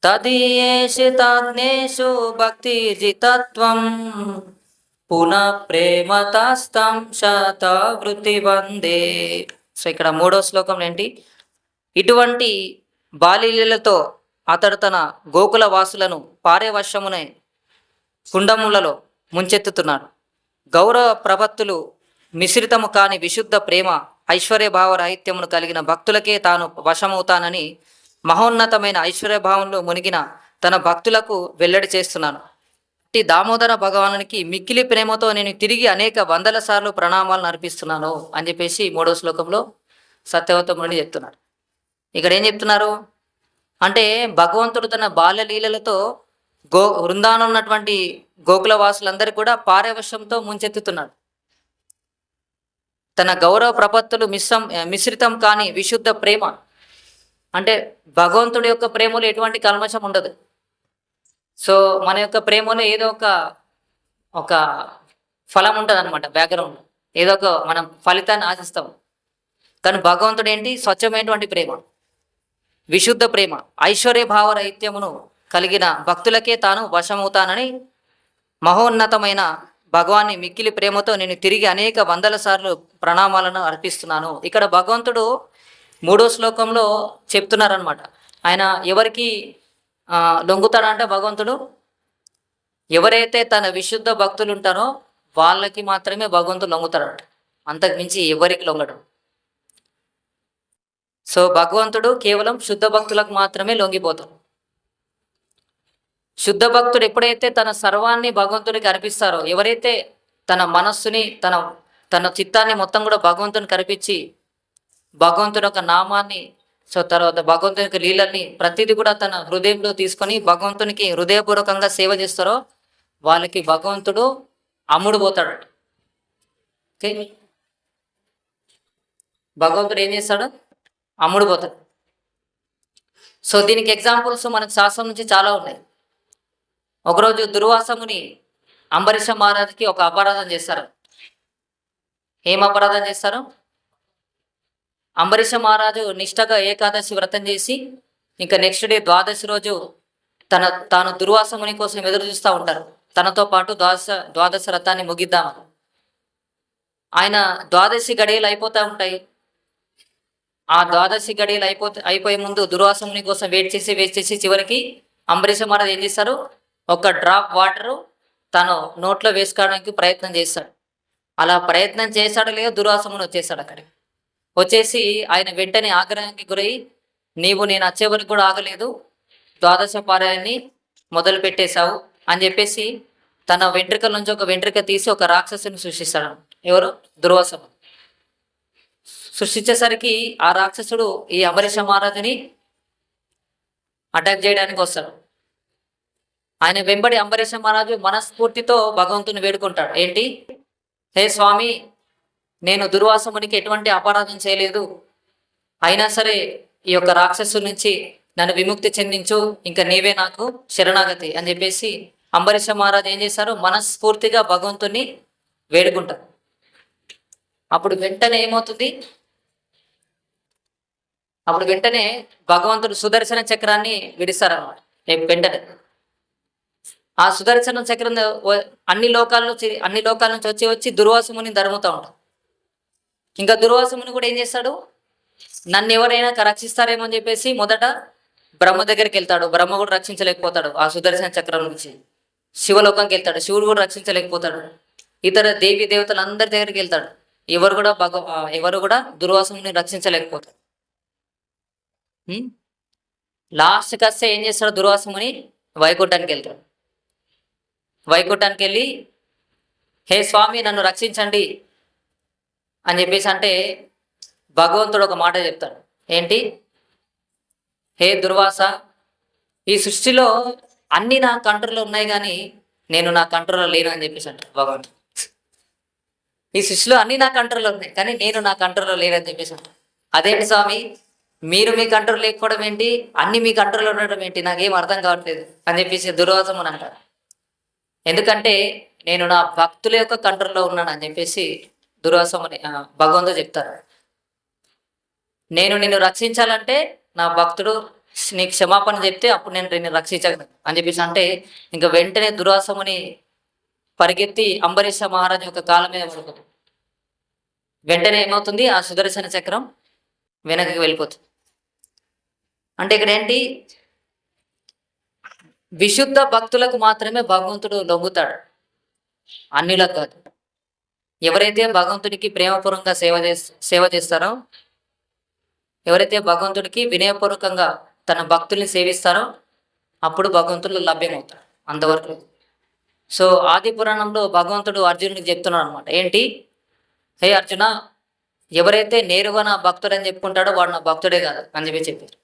Speaker 1: తదీయేషు భక్తిజితత్వం పునః ప్రేమతాస్తం శతవృత్తి వందే. సో ఇక్కడ మూడో శ్లోకం ఏంటి? ఇటువంటి బాలీలతో అతడు తన గోకుల వాసులను పారేవర్షమునే కుండములలో ముంచెత్తుతున్నాడు. గౌరవ ప్రపత్తులు మిశ్రితము కాని విశుద్ధ ప్రేమ ఐశ్వర్యభావ రాహిత్యమును కలిగిన భక్తులకే తాను వశమవుతానని మహోన్నతమైన ఐశ్వర్యభావంలో మునిగిన తన భక్తులకు వెల్లడి చేస్తున్నాను. దామోదర భగవానునికి మిక్కిలి ప్రేమతో నేను తిరిగి అనేక వందల సార్లు ప్రణామాలను అర్పిస్తున్నాను అని చెప్పేసి మూడో శ్లోకంలో సత్యవతముని చెప్తున్నాడు. ఇక్కడ ఏం చెప్తున్నారు అంటే భగవంతుడు తన బాల్యలీలలతో బృందావనం ఉన్నటువంటి గోకుల వాసులందరికీ కూడా పారవశ్యంతో ముంచెత్తుతున్నాడు. తన గౌరవ ప్రపత్తులు మిశ్రితం కాని విశుద్ధ ప్రేమ అంటే భగవంతుడి యొక్క ప్రేమలో ఎటువంటి కల్మషం ఉండదు. సో మన యొక్క ప్రేమలో ఏదో ఒక ఫలం ఉంటుంది అనమాట, బ్యాక్గ్రౌండ్ ఏదో ఒక మనం ఫలితాన్ని ఆశిస్తాం. కానీ భగవంతుడు ఏంటి? స్వచ్ఛమైనటువంటి ప్రేమ, విశుద్ధ ప్రేమ, ఐశ్వర్య భావ రహిత్యమును కలిగిన భక్తులకే తాను వశమవుతానని మహోన్నతమైన భగవాన్ని మిక్కిలి ప్రేమతో నేను తిరిగి అనేక వందల సార్లు ప్రణామాలను అర్పిస్తున్నాను. ఇక్కడ భగవంతుడు మూడో శ్లోకంలో చెప్తున్నారనమాట. ఆయన ఎవరికి లొంగుతాడంటే భగవంతుడు ఎవరైతే తన విశుద్ధ భక్తులు ఉంటారో వాళ్ళకి మాత్రమే భగవంతుడు లొంగుతాడంట, అంతకు మించి ఎవరికి లొంగడు. సో భగవంతుడు కేవలం శుద్ధ భక్తులకు మాత్రమే లొంగిపోతాడు. శుద్ధ భక్తుడు ఎప్పుడైతే తన సర్వాన్ని భగవంతుడికి అర్పిస్తారో, ఎవరైతే తన మనస్సుని తన చిత్తాన్ని మొత్తం కూడా భగవంతునికి అర్పించి భగవంతుని యొక్క నామాన్ని, సో తర్వాత భగవంతుని యొక్క లీలల్ని ప్రతిదీ కూడా తన హృదయంలో తీసుకొని భగవంతునికి హృదయపూర్వకంగా సేవ చేస్తారో వాళ్ళకి భగవంతుడు అమ్ముడు పోతాడు. ఓకే, భగవంతుడు ఏం చేస్తాడు? అమ్ముడు పోతాడు. సో దీనికి ఎగ్జాంపుల్స్ మనకు శాస్త్రం నుంచి చాలా ఉన్నాయి. ఒకరోజు దుర్వాసముని అంబరీష మహారాజుకి ఒక అపరాధం చేస్తారు. ఏం అపరాధం చేస్తారు? అంబరీష మహారాజు నిష్టగా ఏకాదశి వ్రతం చేసి ఇంకా నెక్స్ట్ డే ద్వాదశి రోజు తాను దుర్వాసముని కోసం ఎదురు చూస్తూ ఉంటారు. తనతో పాటు ద్వాదశ వ్రతాన్ని ముగిద్దామని. ఆయన ద్వాదశి గడియలు అయిపోతూ ఉంటాయి. ఆ ద్వాదశి గడియలు అయిపోయే ముందు దుర్వాసముని కోసం వెయిట్ చేసి చివరికి అంబరీష మహారాజు ఏం చేస్తారు? ఒక డ్రాప్ వాటరు తను నోట్లో వేసుకోవడానికి ప్రయత్నం చేస్తాడు. అలా ప్రయత్నం చేశాడు లేదో దుర్వాసముని వచ్చేసాడు. అక్కడికి వచ్చేసి ఆయన వెంటనే ఆగ్రహానికి గురై, నీవు నేను వచ్చే వరకు కూడా ఆగలేదు, ద్వాదశ పారాయణని మొదలు పెట్టేశావు అని చెప్పేసి తన వెంట్రుకల నుంచి ఒక వెంట్రుక తీసి ఒక రాక్షసుని సృష్టిస్తాడు. ఎవరు? దుర్వాసము. సృష్టించేసరికి ఆ రాక్షసుడు ఈ అంబరీష మహారాజుని అటాక్ చేయడానికి వస్తాడు. ఆయన వెంబడి అంబరీష మహారాజు మనస్ఫూర్తితో భగవంతుని వేడుకుంటాడు. ఏంటి? హే స్వామి, నేను దుర్వాసమునికి ఎటువంటి అపరాధం చేయలేదు, అయినా సరే ఈ యొక్క రాక్షసు నుంచి నన్ను విముక్తి చెందించు, ఇంకా నీవే నాకు శరణాగతి అని చెప్పేసి అంబరీష మహారాజు ఏం చేశారు? మనస్ఫూర్తిగా భగవంతుని వేడుకుంటారు. అప్పుడు వెంటనే ఏమవుతుంది? అప్పుడు వెంటనే భగవంతుడు సుదర్శన చక్రాన్ని విడిస్తారన్నమాట. వెంటనే ఆ సుదర్శన చక్రం అన్ని లోకాల నుంచి వచ్చి దుర్వాసముని ధర్ముతూ ఉంటాడు. ఇంకా దుర్వాసముని కూడా ఏం చేస్తాడు? నన్ను ఎవరైనా రక్షిస్తారేమో అని చెప్పేసి మొదట బ్రహ్మ దగ్గరికి వెళ్తాడు. బ్రహ్మ కూడా రక్షించలేకపోతాడు. ఆ సుదర్శన చక్రం నుంచి శివలోకంకి వెళ్తాడు. శివుడు కూడా రక్షించలేకపోతాడు. ఇతర దేవి దేవతలందరి దగ్గరికి వెళ్తాడు. ఎవరు కూడా దుర్వాసముని రక్షించలేకపోతాడు. లాస్ట్కి వస్తే ఏం చేస్తాడు? దుర్వాసముని వైకుంఠానికి వెళ్తాడు. వైకుంఠానికి వెళ్ళి, హే స్వామి నన్ను రక్షించండి అని చెప్పేసి అంటే భగవంతుడు ఒక మాట చెప్తాడు. ఏంటి? హే దుర్వాస, ఈ సృష్టిలో అన్నీ నా కంట్రోల్లో ఉన్నాయి కానీ నేను నా కంట్రోల్లో లేను అని చెప్పేసి అంటాడు భగవంతుడు. ఈ సృష్టిలో అన్నీ నా కంట్రోల్లో ఉన్నాయి కానీ నేను నా కంట్రోల్లో లేనని చెప్పేసి అంటాడు. అదేంటి స్వామి, మీరు మీ కంట్రోల్ లేకపోవడం ఏంటి, అన్ని మీ కంట్రోల్లో ఉండడం ఏంటి, నాకేం అర్థం కావట్లేదు అని చెప్పేసి దుర్వాసముని అంటాడు. ఎందుకంటే నేను నా భక్తుల యొక్క కంట్రోల్లో ఉన్నాను అని చెప్పేసి దుర్వాసముని భగవంతుడు చెప్తారు. నేను నిన్ను రక్షించాలంటే నా భక్తుడు నీకు క్షమాపణ చెప్తే అప్పుడు నేను నిన్ను రక్షించగలను అని చెప్పేసి అంటే ఇంకా వెంటనే దుర్వాసముని పరిగెత్తి అంబరీష మహారాజు యొక్క కాలం మీద పడుతుంది. వెంటనే ఏమవుతుంది, ఆ సుదర్శన చక్రం వెనక్కి వెళ్ళిపోతుంది. అంటే ఇక్కడ ఏంటి, విశుద్ధ భక్తులకు మాత్రమే భగవంతుడు లొంగుతాడు, అన్యులకు కాదు. ఎవరైతే భగవంతుడికి ప్రేమపూర్వకంగా సేవ చేస్తారో, ఎవరైతే భగవంతుడికి వినయపూర్వకంగా తన భక్తుల్ని సేవిస్తారో అప్పుడు భగవంతుడు లభ్యమవుతాడు, అంతవరకు. సో ఆది పురాణంలో భగవంతుడు అర్జునుడికి చెప్తున్నాడు అనమాట. ఏంటి, హే అర్జున, ఎవరైతే నేరుగా నా భక్తుడని చెప్పుకుంటాడో వాడు నా భక్తుడే కాదు అని చెప్పారు.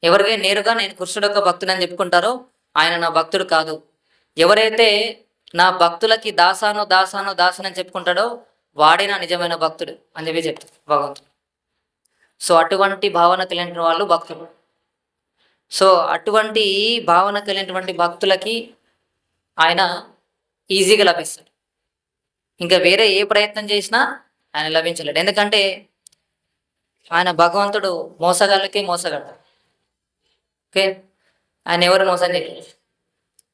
Speaker 1: ఎవరైతే నేరుగా నేను కృష్ణుడు యొక్క భక్తుడని చెప్పుకుంటారో ఆయన నా భక్తుడు కాదు. ఎవరైతే నా భక్తులకి దాసాను దాసాను దాసనని చెప్పుకుంటాడో వాడే నా నిజమైన భక్తుడు అని చెప్తారు భగవంతుడు. సో అటువంటి భావన కలిగిన వాళ్ళు భక్తులు. సో అటువంటి భావన కలిగినటువంటి భక్తులకి ఆయన ఈజీగా లభిస్తాడు. ఇంకా వేరే ఏ ప్రయత్నం చేసినా ఆయన లభించలేడు. ఎందుకంటే ఆయన భగవంతుడు మోసగాళ్ళకి మోసగాడు. ఓకే, ఆయన ఎవరు మోసం చేయలేరు,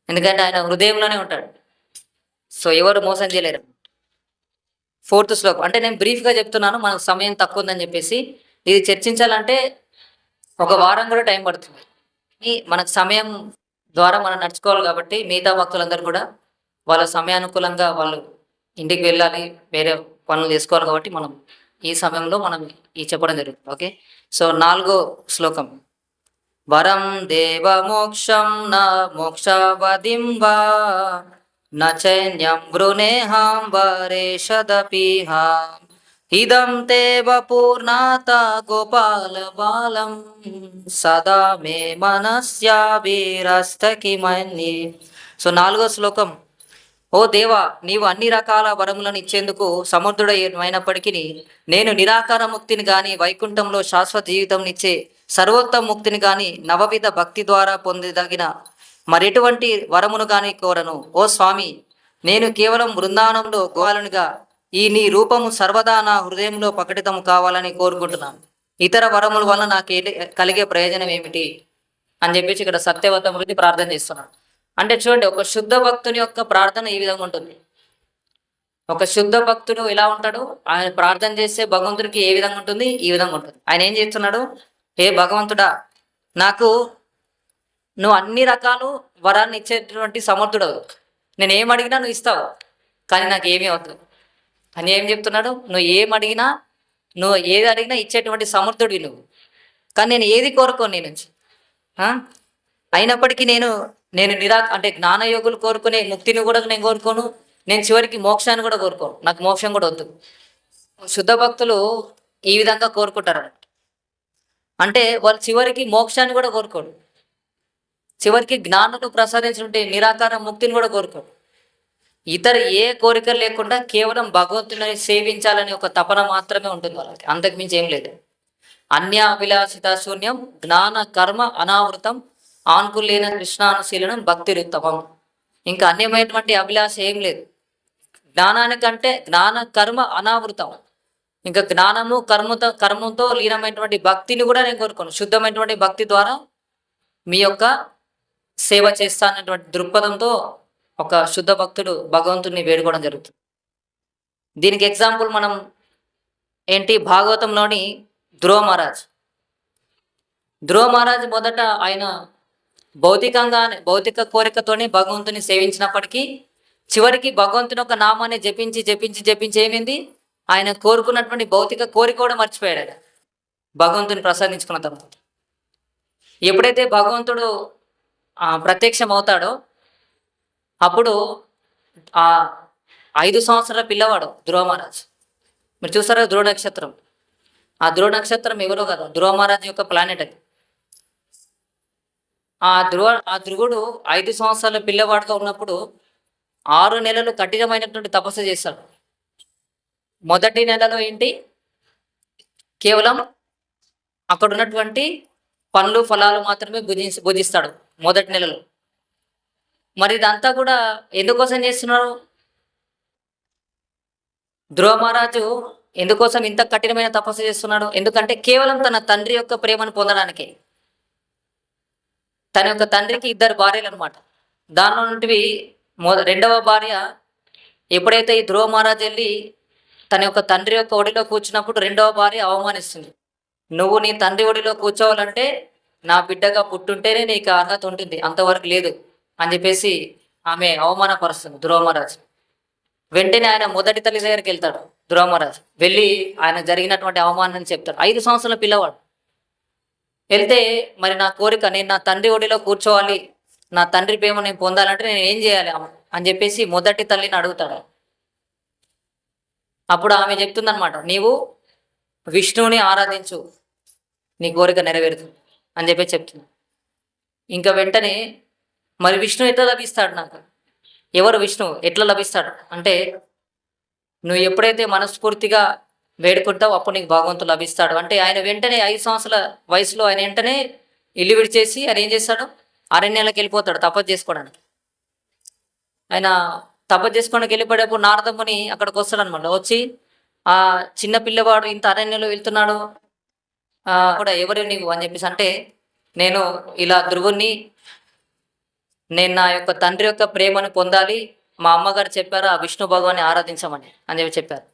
Speaker 1: ఎందుకంటే ఆయన హృదయంలోనే ఉంటాడు. సో ఎవరు మోసం చేయలేరు. 4th శ్లోకం అంటే నేను బ్రీఫ్గా చెప్తున్నాను, మనకు సమయం తక్కువ ఉందని చెప్పేసి. ఇది చర్చించాలంటే ఒక వారం కూడా టైం పడుతుంది. మనకు సమయం ద్వారా మనం నడుచుకోవాలి కాబట్టి మిగతా భక్తులందరూ కూడా వాళ్ళ సమయానుకూలంగా వాళ్ళు ఇంటికి వెళ్ళాలి, వేరే పనులు చేసుకోవాలి కాబట్టి మనం ఈ సమయంలో మనం ఈ చెప్పడం జరుగుతుంది. ఓకే, సో 4వ శ్లోకం. వరం దేవ మోక్షం న మోక్షవదిం వా న చైన్యం వృణేహాం వరేషదపిహ ఇదం తేవ పూర్ణాత గోపాల బాలం సదా మే మనస్యా వీరస్తకిమన్యే. సో 4వ శ్లోకం. ఓ దేవా, నీవు అన్ని రకాల వరములను ఇచ్చేందుకు సమర్థుడైనప్పటికీ నేను నిరాకార ముక్తిని కానీ వైకుంఠంలో శాశ్వత జీవితంనిచ్చే సర్వోత్తమ ముక్తిని కానీ నవవిధ భక్తి ద్వారా పొందదగిన మరెటువంటి వరమును కానీ కోరను. ఓ స్వామి, నేను కేవలం బృందావనంలో గోపాలునిగా ఈ నీ రూపము సర్వదా నా హృదయంలో ప్రకటితం కావాలని కోరుకుంటున్నాను. ఇతర వరముల వల్ల నాకు కలిగే ప్రయోజనం ఏమిటి అని చెప్పేసి ఇక్కడ సత్యవత గురించి ప్రార్థన చేస్తున్నాడు. అంటే చూడండి, ఒక శుద్ధ భక్తుని యొక్క ప్రార్థన ఈ విధంగా ఉంటుంది. ఒక శుద్ధ భక్తుడు ఎలా ఉంటాడు, ఆయన ప్రార్థన చేస్తే భగవంతుడికి ఏ విధంగా ఉంటుంది, ఈ విధంగా ఉంటుంది. ఆయన ఏం చేస్తున్నాడు, హే భగవంతుడా, నాకు నువ్వు అన్ని రకాలు వరాన్ని ఇచ్చేటువంటి సమర్థుడు, నేను ఏం అడిగినా నువ్వు ఇస్తావు, కానీ నాకు ఏమీ అవుతుంది అని ఏం చెప్తున్నాడు. నువ్వు ఏం అడిగినా, నువ్వు ఏది అడిగినా ఇచ్చేటువంటి సమర్థుడివి నువ్వు, కానీ నేను ఏది కోరుకోను నీ నుంచి. అయినప్పటికీ నేను అంటే జ్ఞానయోగులు కోరుకునే ముక్తిని కూడా నేను కోరుకోను, నేను చివరికి మోక్షాన్ని కూడా కోరుకోను, నాకు మోక్షం కూడా వద్దు. శుద్ధ భక్తులు ఈ విధంగా కోరుకుంటారు. అంటే వాళ్ళు చివరికి మోక్షాన్ని కూడా కోరుకోడు, చివరికి జ్ఞానను ప్రసాదించినటువంటి నిరాకార ముక్తిని కూడా కోరుకోడు. ఇతర ఏ కోరిక లేకుండా కేవలం భగవంతుని సేవించాలని ఒక తపన మాత్రమే ఉంటుంది వాళ్ళకి, అంతకుమించి ఏం లేదు. అన్య అభిలాషిత శూన్యం జ్ఞాన కర్మ అనావృతం ఆన్కులేన కృష్ణానుశీలనం భక్తిరుత్తమం. ఇంకా అన్యమైనటువంటి అభిలాష ఏం లేదు. జ్ఞానానికంటే జ్ఞాన కర్మ అనావృతం, ఇంకా జ్ఞానము కర్మంతో లీనమైనటువంటి భక్తిని కూడా నేను కోరుకోను. శుద్ధమైనటువంటి భక్తి ద్వారా మీ యొక్క సేవ చేస్తానటువంటి దృక్పథంతో ఒక శుద్ధ భక్తుడు భగవంతుడిని వేడుకోవడం జరుగుతుంది. దీనికి ఎగ్జాంపుల్ మనం ఏంటి, భాగవతంలోని ధ్రువ మహారాజ్ మొదట ఆయన భౌతిక కోరికతోనే భగవంతుని సేవించినప్పటికీ చివరికి భగవంతుని ఒక నామాన్ని జపించి జపించి జపించి ఏమైంది, ఆయన కోరుకున్నటువంటి భౌతిక కోరిక కూడా మర్చిపోయాడు ఆయన భగవంతుని ప్రసాదించుకున్న తర్వాత. ఎప్పుడైతే భగవంతుడు ప్రత్యక్షం అవుతాడో అప్పుడు ఆ 5 సంవత్సరాల పిల్లవాడు ధ్రువ మహారాజ్, మీరు చూస్తారా ధ్రువ నక్షత్రం, ఆ ధ్రువ నక్షత్రం ఎవరో కదా, ధ్రువ మహారాజ్ యొక్క ప్లానెట్ అది. ఆ ధ్రువుడు 5 సంవత్సరాల పిల్లవాడుగా ఉన్నప్పుడు 6 నెలలు కఠినమైనటువంటి తపస్సు చేస్తాడు. మొదటి నెలలో ఏంటి, కేవలం అక్కడ ఉన్నటువంటి పండ్లు ఫలాలు మాత్రమే భుజిస్తాడు మొదటి నెలలో. మరి ఇదంతా కూడా ఎందుకోసం చేస్తున్నారు, ధ్రువ మహారాజు ఎందుకోసం ఇంత కఠినమైన తపస్సు చేస్తున్నాడు? ఎందుకంటే కేవలం తన తండ్రి యొక్క ప్రేమను పొందడానికే. తన యొక్క తండ్రికి 2 భార్యలు అనమాట. దానిలో నుండి రెండవ భార్య ఎప్పుడైతే ఈ ధ్రువ మహారాజు వెళ్ళి తన యొక్క తండ్రి యొక్క ఒడిలో కూర్చున్నప్పుడు రెండవ భార్య అవమానిస్తుంది. నువ్వు నీ తండ్రి ఒడిలో కూర్చోవాలంటే నా బిడ్డగా పుట్టుంటేనే నీకు అర్హత ఉంటుంది, అంతవరకు లేదు అని చెప్పేసి ఆమె అవమానపరుస్తుంది ధ్రువ మహారాజు. వెంటనే ఆయన మొదటి తల్లి దగ్గరికి వెళ్తాడు ధ్రువ మహారాజు. వెళ్ళి ఆయన జరిగినటువంటి అవమానాన్ని చెప్తాడు. 5 సంవత్సరాల పిల్లవాడు వెళ్తే, మరి నా కోరిక, నేను నా తండ్రి ఒడిలో కూర్చోవాలి, నా తండ్రి ప్రేమ నేను పొందాలంటే నేను ఏం చేయాలి అని చెప్పేసి మొదటి తల్లిని అడుగుతాడు. అప్పుడు ఆమె చెప్తుందనమాట, నీవు విష్ణువుని ఆరాధించు, నీ కోరిక నెరవేరుతుంది అని చెప్పి చెప్తుంది. ఇంకా వెంటనే మరి విష్ణు ఎట్లా లభిస్తాడు నాకు? ఎవరు విష్ణువు ఎట్లా లభిస్తాడు అంటే, నువ్వు ఎప్పుడైతే మనస్ఫూర్తిగా వేడుకుంటావు అప్పుడు నీకు భగవంతుడు లభిస్తాడు అంటే, ఆయన వెంటనే 5 సంవత్సరాల వయసులో ఆయన వెంటనే ఇల్లు విడిచేసి ఆయన ఏం చేస్తాడు? అరణ్యాలకు వెళ్ళిపోతాడు తపస్సు చేసుకోవడానికి. ఆయన తపస్సు చేసుకోవడానికి వెళ్ళిపోయేటప్పుడు నారదముని అక్కడికి వస్తాడు అనమాట. వచ్చి ఆ చిన్న పిల్లవాడు ఇంత అరణ్యంలో వెళ్తున్నాడు కూడా ఎవరు నీవు అని చెప్పేసి అంటే, నేను ఇలా ధ్రువుణ్ణి, నేను నా యొక్క తండ్రి యొక్క ప్రేమను పొందాలి, మా అమ్మగారు చెప్పారు ఆ విష్ణు భగవాన్ని ఆరాధించమని అని చెప్పి చెప్పారు.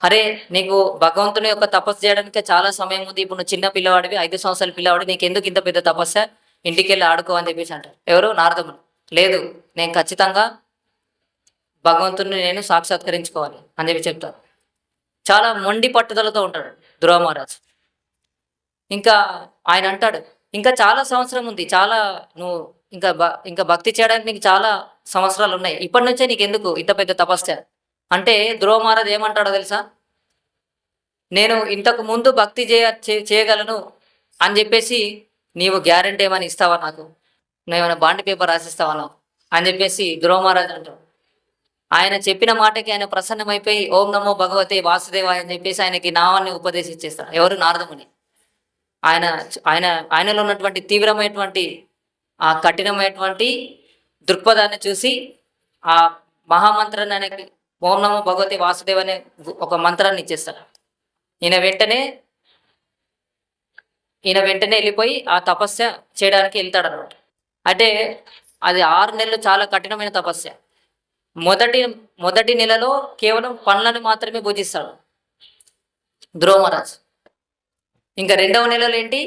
Speaker 1: అరే, నీకు భగవంతుని యొక్క తపస్సు చేయడానికి చాలా సమయం ఉంది, ఇప్పుడు నువ్వు చిన్న పిల్లవాడివి, 5 సంవత్సరాల పిల్లవాడి, నీకు ఎందుకు ఇంత పెద్ద తపస్సు, ఇంటికి వెళ్ళి ఆడుకో అని చెప్పేసి అంటారు. ఎవరు? నారదముని. లేదు, నేను ఖచ్చితంగా భగవంతుని నేను సాక్షాత్కరించుకోవాలి అని చెప్పి చెప్తారు. చాలా మొండి పట్టుదలతో ఉంటాడు ధ్రువ మహారాజు. ఇంకా ఆయన అంటాడు, ఇంకా చాలా సంవత్సరం ఉంది, చాలా నువ్వు ఇంకా భక్తి చేయడానికి నీకు చాలా సంవత్సరాలు ఉన్నాయి, ఇప్పటి నుంచే నీకు ఎందుకు ఇంత పెద్ద తపస్సు అంటే, ధ్రువ మహారాజు ఏమంటాడో తెలుసా? నేను ఇంతకు ముందు భక్తి చేయగలను అని చెప్పేసి నీవు గ్యారంటీ ఏమైనా ఇస్తావా నాకు? నువ్వేమైనా బాండ్ పేపర్ రాసిస్తావా అని చెప్పేసి ధ్రువ మహారాజు అంటాడు. ఆయన చెప్పిన మాటకి ఆయన ప్రసన్నమైపోయి ఓం నమో భగవతే వాసుదేవాయ అని చెప్పేసి ఆయనకి నామాన్ని ఉపదేశించేస్తాడు. ఎవరు? నారదముని. ఆయనలో ఉన్నటువంటి తీవ్రమైనటువంటి ఆ కఠినమైనటువంటి దృక్పథాన్ని చూసి ఆ మహామంత్రాన్ని ఆయనకి ఓం నమో భగవతే వాసుదేవ అనే ఒక మంత్రాన్ని ఇచ్చేస్తాడు. ఈయన వెంటనే వెళ్ళిపోయి ఆ తపస్య చేయడానికి వెళ్తాడు అనమాట. అంటే అది 6 నెలలు చాలా కఠినమైన తపస్య. మొదటి నెలలో కేవలం పండ్లను మాత్రమే భుజిస్తాడు ధ్రువ మహారాజు. ఇంకా 2వ నెలలో ఏంటి?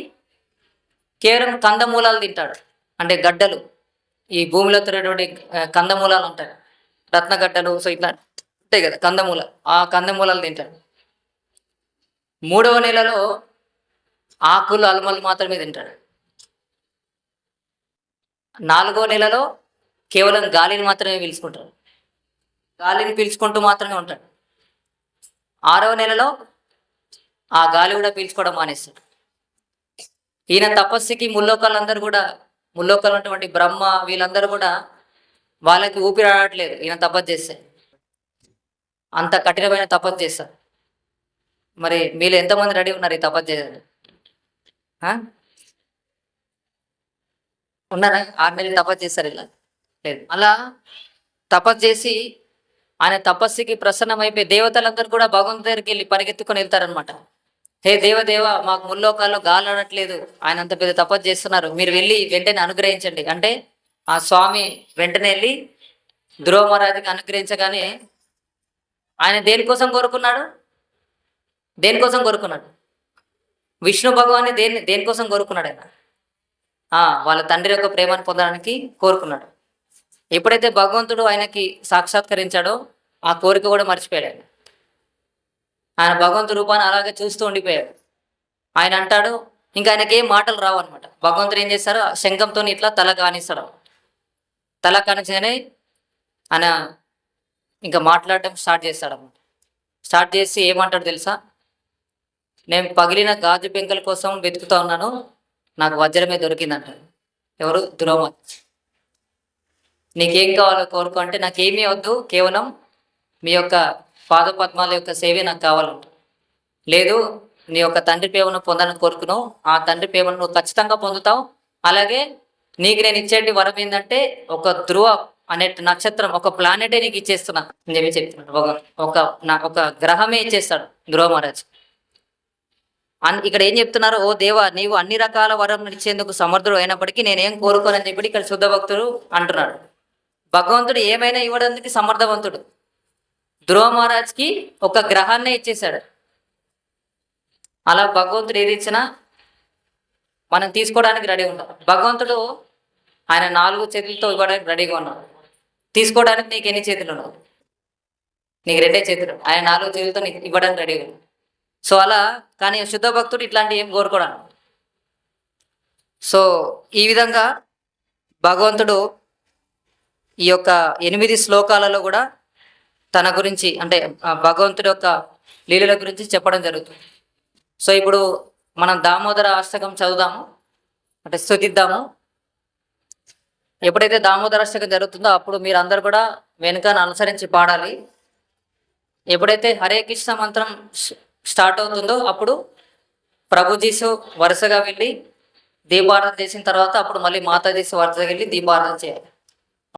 Speaker 1: కేవలం కందమూలాలు తింటాడు. అంటే గడ్డలు, ఈ భూమిలో తిరిగేటువంటి కందమూలాలు ఉంటాయి, రత్నగడ్డలు, సో ఇట్లా ఉంటాయి కదా కందమూలాలు, ఆ కందమూలాలు తింటాడు. 3వ నెలలో ఆకులు అలమలు మాత్రమే తింటాడు. 4వ నెలలో కేవలం గాలిని మాత్రమే పీల్చుకుంటాడు, గాలిని పీల్చుకుంటూ మాత్రమే ఉంటాడు. 6వ నెలలో ఆ గాలి కూడా పీల్చుకోవడం మానేస్తాడు. ఈయన తపస్సుకి ముల్లోకాలు ఉన్నటువంటి బ్రహ్మ వీళ్ళందరూ కూడా వాళ్ళకి ఊపిరి ఆడట్లేదు ఈయన తపస్సు చేస్తే, అంత కఠినమైన తపస్సు చేస్తారు. మరి మీరు ఎంతమంది రెడీ ఉన్నారు ఈ తపస్సు చేయాలి? ఉన్నారా? 6 నెలలు తపస్సు చేస్తారు ఇలా? లేదు. అలా తపస్సు చేసి ఆయన తపస్సుకి ప్రసన్నమైపోయి దేవతలందరూ కూడా భగవంతు దగ్గరికి వెళ్ళి పరిగెత్తుకొని వెళ్తారనమాట. హే దేవదేవ, మాకు ముల్లోకాల్లో గాలి ఆడట్లేదు, ఆయన అంత పెద్ద తపస్సు చేస్తున్నారు, మీరు వెళ్ళి వెంటనే అనుగ్రహించండి అంటే, ఆ స్వామి వెంటనే వెళ్ళి ధ్రువ మహారాజుకి అనుగ్రహించగానే ఆయన దేనికోసం కోరుకున్నాడు? విష్ణు భగవాన్ని దేనికోసం కోరుకున్నాడు? ఆయన వాళ్ళ తండ్రి యొక్క ప్రేమను పొందడానికి కోరుకున్నాడు. ఎప్పుడైతే భగవంతుడు ఆయనకి సాక్షాత్కరించాడో ఆ కోరిక కూడా మర్చిపోయాడు. ఆయన భగవంతుడి రూపాన్ని అలాగే చూస్తూ ఉండిపోయాడు. ఆయన అంటాడు, ఇంకా ఆయనకి ఏం మాటలు రావు అనమాట. భగవంతుడు ఏం చేస్తారో శంఖంతో ఇట్లా తల కానిస్తాడు. తల కానిస్తేనే ఆయన ఇంకా మాట్లాడటం స్టార్ట్ చేస్తాడు అనమాట. స్టార్ట్ చేసి ఏమంటాడు తెలుసా? నేను పగిలిన గాజు పెంకల కోసం వెతుకుతా ఉన్నాను, నాకు వజ్రమే దొరికిందంటాడు. ఎవరు? ధ్రువ. నీకేం కావాలో కోరుకో అంటే, నాకేమీ వద్దు, కేవలం మీ యొక్క పాదపద్మాల యొక్క సేవే నాకు కావాలంట. లేదు, నీ యొక్క తండ్రి ప్రేమను పొందాలని కోరుకున్నావు, ఆ తండ్రి ప్రేమను నువ్వు ఖచ్చితంగా పొందుతావు. అలాగే నీకు నేను ఇచ్చేటి వరం ఏంటంటే, ఒక ధ్రువ అనే నక్షత్రం, ఒక ప్లానెటే నీకు ఇచ్చేస్తున్నా అని చెప్పి చెప్తున్నాడు. ఒక గ్రహమే ఇచ్చేస్తాడు ధ్రువ మహారాజ్. ఇక్కడ ఏం చెప్తున్నారు, ఓ దేవా నీవు అన్ని రకాల వరం ఇచ్చేందుకు సమర్థుడు అయినప్పటికీ నేనేం కోరుకోనని చెప్పి ఇక్కడ శుద్ధ భక్తుడు అంటున్నాడు. భగవంతుడు ఏమైనా ఇవ్వడానికి సమర్థవంతుడు. ధ్రువ మహారాజ్కి ఒక గ్రహాన్నే ఇచ్చేశాడు. అలా భగవంతుడు ఏది ఇచ్చినా మనం తీసుకోవడానికి రెడీ ఉంటాం. భగవంతుడు ఆయన 4 చేతులతో ఇవ్వడానికి రెడీగా ఉన్నాడు. తీసుకోవడానికి నీకు ఎన్ని చేతులు ఉన్నావు? నీకు 2 చేతులు. ఆయన 4 చేతులతో నీకు ఇవ్వడానికి రెడీగా ఉన్నాడు. సో అలా, కానీ శుద్ధ భక్తుడు ఇట్లాంటివి ఏం కోరుకోవడానికి. సో ఈ విధంగా భగవంతుడు ఈ యొక్క 8 శ్లోకాలలో కూడా తన గురించి, అంటే భగవంతుడి యొక్క లీలల గురించి చెప్పడం జరుగుతుంది. సో ఇప్పుడు మనం దామోదర అష్టకం చదువుదాము, అంటే స్తుతిద్దాము. ఎప్పుడైతే దామోదర అష్టకం జరుగుతుందో అప్పుడు మీరు అందరు కూడా వెనుకను అనుసరించి పాడాలి. ఎప్పుడైతే హరే కృష్ణ మంత్రం స్టార్ట్ అవుతుందో అప్పుడు ప్రభుజీసు వరుసగా వెళ్ళి దీపారాధన చేసిన తర్వాత అప్పుడు మళ్ళీ మాతాజీసు వరుసగా వెళ్ళి దీపారాధన చేయాలి.